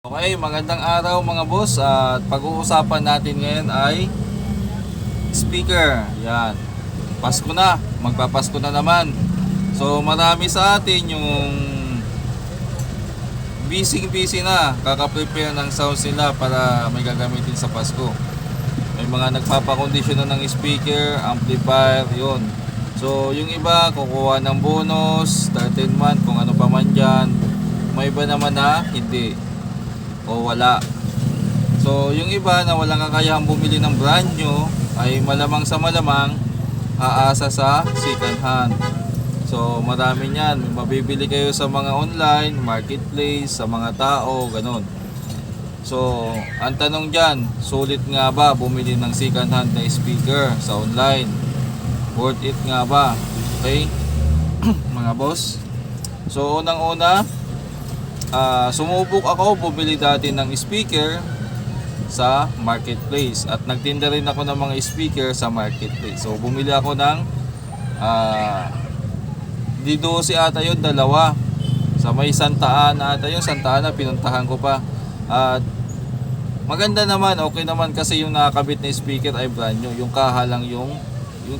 Okay, magandang araw mga boss, at pag-uusapan natin ngayon ay speaker. Yan. Pasko na, magpapasko na naman. So marami sa atin yung busy na kaka-prepare ng sounds nila para may gagamitin sa Pasko. May mga nagpapakondisyon na ng speaker, amplifier, yun. So yung iba kukuha ng bonus, 13 month, kung ano pa man dyan. May iba naman na hindi o wala. So yung iba na walang kakayahang bumili ng brand new ay malamang sa malamang aasa sa second hand. So marami niyan, may mabibili kayo sa mga online, marketplace, sa mga tao, ganun. So ang tanong dyan, sulit nga ba bumili ng second hand na speaker sa online? Worth it nga ba? Okay mga boss. So unang-una, sumubok ako bumili dati ng speaker sa marketplace at nagtinda rin ako ng mga speaker sa marketplace. So bumili ako ng D12 ata yun, dalawa sa may Santa Ana ata yun. Santa Ana, pinuntahan ko pa. At maganda naman, okay naman kasi yung nakakabit na speaker ay brand new. Yung kaha lang yung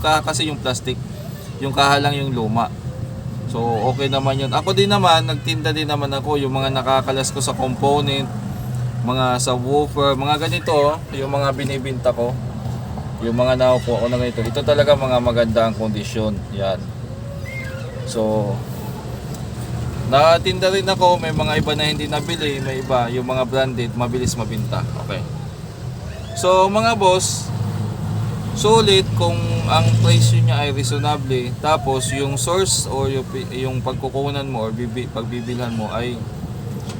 kaha kasi yung plastic, yung kaha lang yung luma. So okay naman yun. Ako din naman, nagtinda din naman ako yung mga nakakalas ko sa component, mga subwoofer, mga ganito, yung mga binibinta ko, yung mga naupo ako na ganito. Ito talaga mga maganda ang kondisyon. Yan. So nakatinda rin ako, may mga iba na hindi nabili, may iba yung mga branded mabilis mabinta. Okay. So mga boss, sulit kung ang presyo niya ay reasonable, tapos yung source or yung pagkukunan mo or pagbibilhan mo ay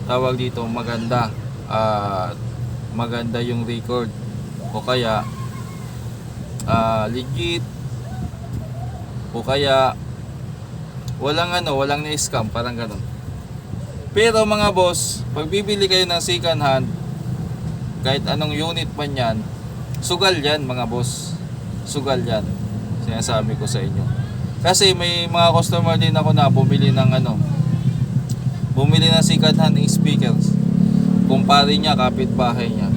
tawag dito maganda, maganda yung record o kaya legit o kaya walang na-scam, parang ganun. Pero mga boss, pag bibili kayo ng second hand, kahit anong unit man yan, sugal yan mga boss. Sugal yan, sinasabi ko sa inyo. Kasi may mga customer din ako na bumili ng bumili ng second hand speakers. Kumpare niya, kapitbahay niya.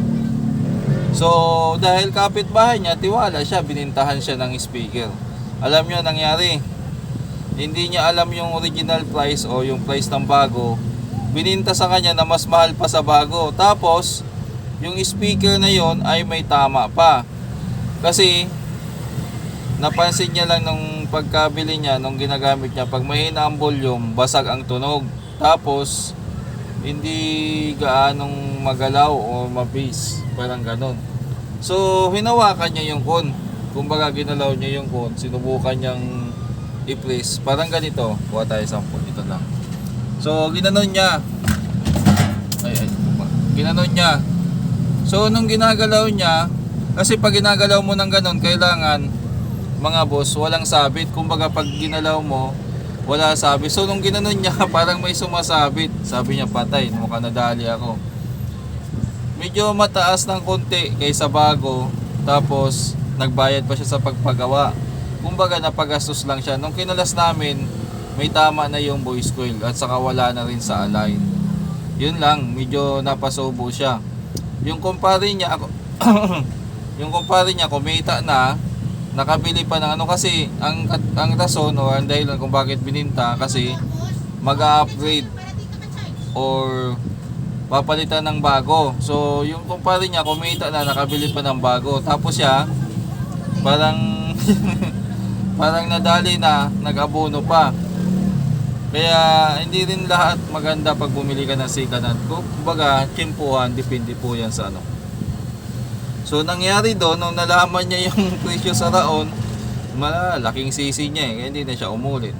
So dahil kapitbahay niya, tiwala siya, binintahan siya ng speaker. Alam niyo nangyari, hindi niya alam yung original price o yung price ng bago, bininta sa kanya na mas mahal pa sa bago. Tapos yung speaker na yon ay may tama pa, kasi napansin niya lang nung pagkabili niya, nung ginagamit niya, pag mahina ang volume, basag ang tunog. Tapos hindi gaanong magalaw o mabis, parang ganon. So hinawakan niya yung con, kumbaga ginalaw niya yung con, sinubukan niyang i-place, parang ganito. Kuha tayo sample, ito lang. So ginanon niya, ginanon niya. So nung ginagalaw niya, kasi pag ginagalaw mo ng ganon, kailangan mga boss, walang sabit. Kumbaga pag ginalaw mo, wala sabit. So nung ginanon niya, parang may sumasabit. Sabi niya, patay, mukhang nadali ako. Medyo mataas ng konti kaysa bago. Tapos nagbayad pa siya sa pagpagawa. Kumbaga napagastos lang siya. Nung kinalas namin, may tama na yung voice coil at saka wala na rin sa align. Yun lang, medyo napasubo siya. Yung kumpare niya ako yung kumpare niya kumita na, nakabili pa ng kasi ang rason o ang dahilan kung bakit bininta, kasi mag-upgrade or papalitan ng bago. So yung kumpare niya kumita na, nakabili pa ng bago, tapos siya parang parang nadali na, nag-abono pa. Kaya hindi rin lahat maganda pag bumili ka ng second hand. Kumbaga tiyempuhan, depende po yan sa So nangyari doon, nung nalaman niya yung presyo sa raon, malaking sisi niya kaya hindi na siya umulit.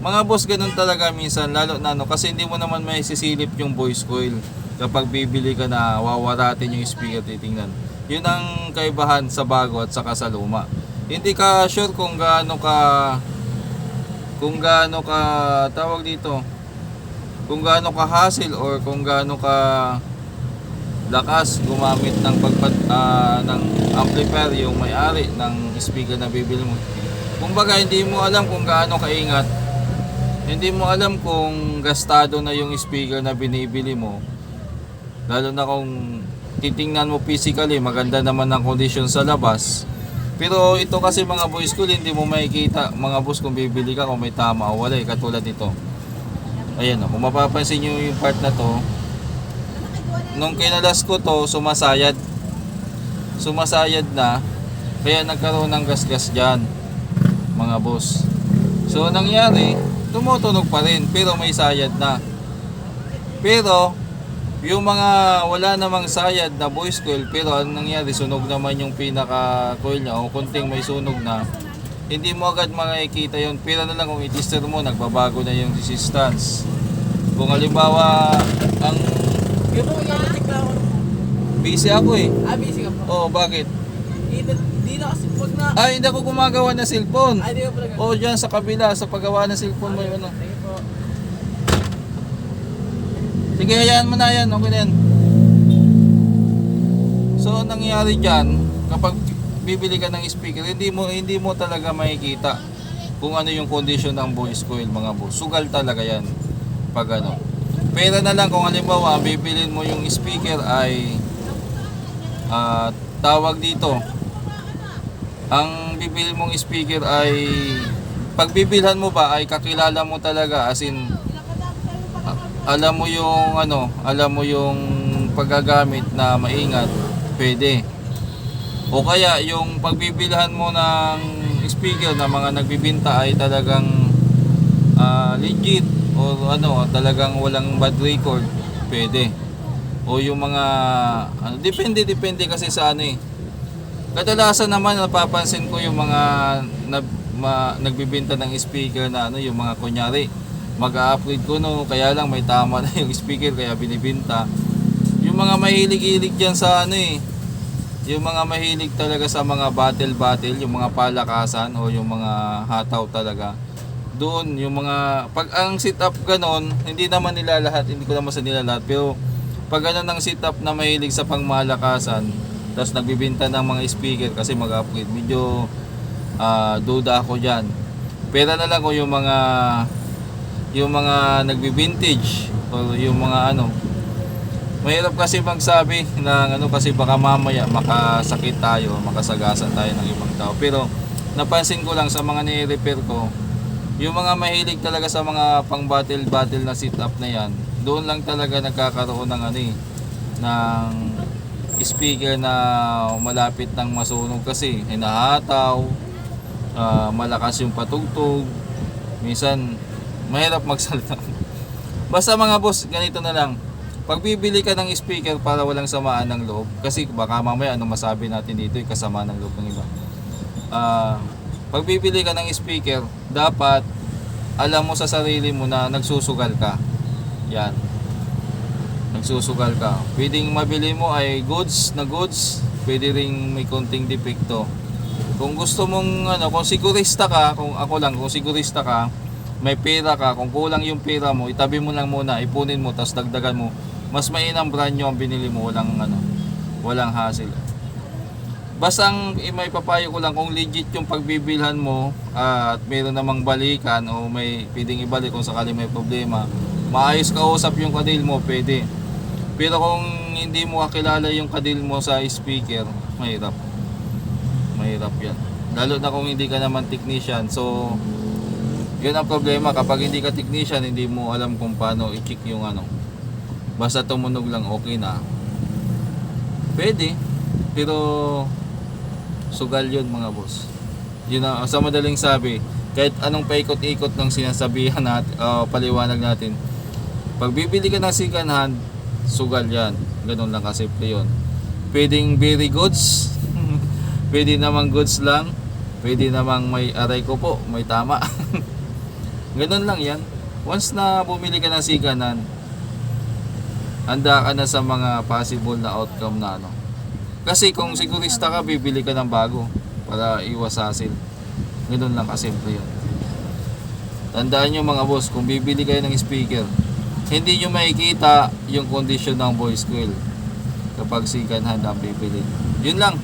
Mga boss, ganun talaga minsan, lalo na kasi hindi mo naman may sisilip yung voice coil kapag bibili ka na wawaratin yung speaker, titingnan. Yun ang kaibahan sa bago at saka sa luma. Hindi ka sure kung gaano ka tawag dito, kung gaano ka hassle or kung gaano ka lakas gumamit ng ng amplifier yung may-ari ng speaker na bibili mo. Kumbaga hindi mo alam kung gaano kaingat, hindi mo alam kung gastado na yung speaker na binibili mo Lalo na kung titingnan mo physically, maganda naman ang condition sa labas. Pero ito kasi mga boys ko, hindi mo makikita mga boss kung bibili ka kung may tama o wala katulad nito. Ayan o, kung mapapansin nyo yung part na to, nung kinalas ko to, sumasayad na, kaya nagkaroon ng gasgas dyan mga boss. So nangyari, tumutunog pa rin pero may sayad na. Pero yung mga wala namang sayad na voice coil, pero anong nangyari, sunog naman yung pinaka coil niya o kunting may sunog na, hindi mo agad makikita yun. Pero na lang kung i-tester mo, nagbabago na yung resistance. Kung halimbawa ang Yung po, check na ako. busy ako eh. Busy ka po. Oh, bakit? Hindi na kasi pag na... Hindi ako gumagawa ng cellphone. Hindi ka pala ganun. O dyan sa kabila, sa paggawa ng cellphone mo yun. Ano. Sige po. Sige, hayaan mo na yan. Okay na yan. So, ang nangyari dyan, kapag bibili ka ng speaker, hindi mo talaga makikita kung ano yung condition ng voice coil mga boss. Sugal talaga yan. Pag ano. Pero na lang kung halimbawa, bibilin mo yung speaker ay tawag dito. Ang bibili mong speaker ay pagbibilhan mo ba ay kakilala mo talaga, as in alam mo yung paggagamit na maingat, pwede. O kaya yung pagbibilhan mo ng speaker na mga nagbibinta ay talagang legit o talagang walang bad record, pwede. O yung mga depende kasi sa kadalasan naman napapansin ko yung mga nagbibenta ng speaker na yung mga kunyari mag-a-upgrade ko kaya lang may tama na yung speaker kaya binibenta. Yung mga mahilig-hilig diyan sa yung mga mahilig talaga sa mga battle, yung mga palakasan o yung mga hataw talaga. Doon yung mga pag ang setup ganon, hindi naman nila lahat, hindi ko naman sa nila lahat, pero pag ganon ang setup na mahilig sa pangmalakasan, tapos nagbibenta ng mga speaker kasi mag-upgrade, medyo duda ako diyan. Pero na lang ko yung mga nagbi-vintage o yung mga mahirap kasi magsabi ng kasi baka mamaya makasakit tayo, makasagasan tayo ng ibang tao. Pero napansin ko lang sa mga ni-repair ko, yung mga mahilig talaga sa mga pang battle na setup na yan, doon lang talaga nagkakaroon ng ng speaker na malapit ng masunog kasi hinahataw, malakas yung patugtog, minsan mahirap magsalita. Basta mga boss, ganito na lang. Pag bibili ka ng speaker para walang samaan ng loob, kasi baka mamaya masabi natin dito yung kasama ng loob ng iba. Pag bibili ka ng speaker, dapat alam mo sa sarili mo na nagsusugal ka. Yan. Nagsusugal ka. Pwedeng mabili mo ay goods, pwede ring may konting depekto. Kung gusto mong kung sigurista ka, kung sigurista ka, may pera ka, kung kulang yung pera mo, itabi mo lang muna, ipunin mo, tapos dagdagan mo. Mas mainam brand nyo ang binili mo, walang hassle. Basta may papayo ko lang, kung legit yung pagbibilhan mo at mayroon namang balikan o may pwedeng ibalik kung sakali may problema, maayos kausap yung kadil mo, pwede. Pero kung hindi mo kakilala yung kadil mo sa speaker, mahirap yan. Lalo na kung hindi ka naman technician. So yun ang problema, kapag hindi ka technician, hindi mo alam kung paano i-check yung basta tumunog lang, okay na, pwede. Pero sugal yun mga boss. Yun ang sa madaling sabi, kahit anong paikot-ikot ng sinasabihan natin, paliwanag natin, pag bibili ka ng second hand, sugal yan. Ganun lang kasimple yun. Pwedeng very goods, pwede namang goods lang, pwede namang may aray ko po, may tama. Ganun lang yan. Once na bumili ka ng second hand, handa ka na sa mga possible na outcome na Kasi kung sigurista ka, bibili ka ng bago para iwas hassle. Ganun lang kasimple yun. Tandaan nyo mga boss, kung bibili kayo ng speaker, hindi nyo makikita yung condition ng voice coil kapag second hand ang bibili. Yun lang.